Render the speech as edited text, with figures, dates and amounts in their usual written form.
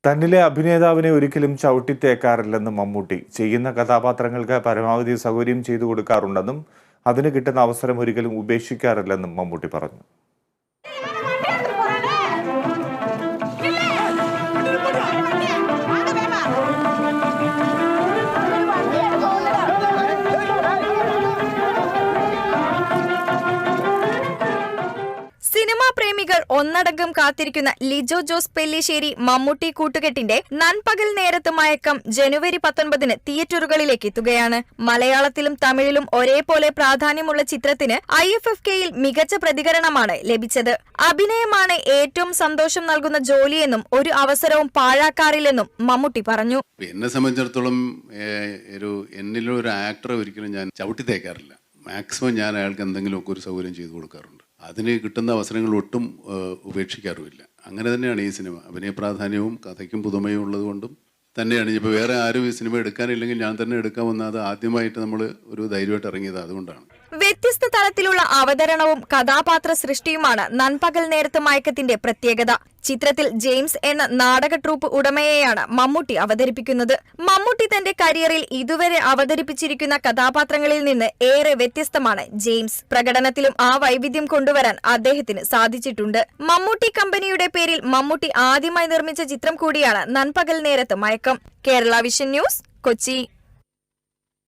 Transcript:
തന്നിലെ അഭിനേതാവിനെ ഒരിക്കലും ചവിട്ടിത്തേക്കാറില്ലെന്നും മമ്മൂട്ടി. ചെയ്യുന്ന കഥാപാത്രങ്ങൾക്ക് പരമാവധി സൗകര്യം ചെയ്തു കൊടുക്കാറുണ്ടെന്നും അതിന് കിട്ടുന്ന അവസരം ഒരിക്കലും ഉപേക്ഷിക്കാറില്ലെന്നും മമ്മൂട്ടി പറഞ്ഞു. സിനിമാ പ്രേമികൾ ഒന്നടങ്കം കാത്തിരിക്കുന്ന ലിജോ ജോസ് പെല്ലിശ്ശേരി മമ്മൂട്ടി കൂട്ടുകെട്ടിന്റെ നൻപകൽ നേരത്ത് മയക്കം ജനുവരി 19 തിയേറ്ററുകളിലേക്ക് എത്തുകയാണ്. മലയാളത്തിലും തമിഴിലും ഒരേപോലെ പ്രാധാന്യമുള്ള ചിത്രത്തിന് IFFKയിൽ മികച്ച പ്രതികരണമാണ് ലഭിച്ചത്. അഭിനയമാണ് ഏറ്റവും സന്തോഷം നൽകുന്ന ജോലിയെന്നും ഒരു അവസരവും പാഴാക്കാറില്ലെന്നും മമ്മൂട്ടി പറഞ്ഞു. എന്നെ സംബന്ധിച്ചിടത്തോളം എന്നിലൊരു ആക്ടറെ ഒരിക്കലും ഞാൻ ചവിട്ടിത്തേക്കാറില്ല. മാക്സിമം ഞാൻ അയാൾക്ക് എന്തെങ്കിലുമൊക്കെ ഒരു സൗകര്യം ചെയ്തു കൊടുക്കാറുണ്ട്. അതിന് കിട്ടുന്ന അവസരങ്ങൾ ഒട്ടും ഉപേക്ഷിക്കാറുമില്ല. അങ്ങനെ തന്നെയാണ് ഈ സിനിമ. അഭിനയ പ്രാധാന്യവും കഥയ്ക്കും പുതുമയും ഉള്ളതുകൊണ്ടും തന്നെയാണ്. ഇപ്പോൾ വേറെ ആരും ഈ സിനിമ എടുക്കാനില്ലെങ്കിൽ ഞാൻ തന്നെ എടുക്കാമെന്ന് അത് ആദ്യമായിട്ട് നമ്മൾ ഒരു ധൈര്യമായിട്ട് ഇറങ്ങിയത് അതുകൊണ്ടാണ്. വ്യത്യസ്ത തലത്തിലുള്ള അവതരണവും കഥാപാത്ര സൃഷ്ടിയുമാണ് നൻപകൽ നേരത്ത് മയക്കത്തിന്റെ പ്രത്യേകത. ചിത്രത്തിൽ ജെയിംസ് എന്ന നാടക ട്രൂപ്പ് ഉടമയെയാണ് മമ്മൂട്ടി അവതരിപ്പിക്കുന്നത്. മമ്മൂട്ടി തന്റെ കരിയറിൽ ഇതുവരെ അവതരിപ്പിച്ചിരിക്കുന്ന കഥാപാത്രങ്ങളിൽ നിന്ന് ഏറെ വ്യത്യസ്തമാണ് ജെയിംസ്. പ്രകടനത്തിലും ആ വൈവിധ്യം കൊണ്ടുവരാൻ അദ്ദേഹത്തിന് സാധിച്ചിട്ടുണ്ട്. മമ്മൂട്ടി കമ്പനിയുടെ പേരിൽ മമ്മൂട്ടി ആദ്യമായി നിർമ്മിച്ച ചിത്രം കൂടിയാണ് നൻപകൽ നേരത്ത് മയക്കം. Kerala vision news, Kochi.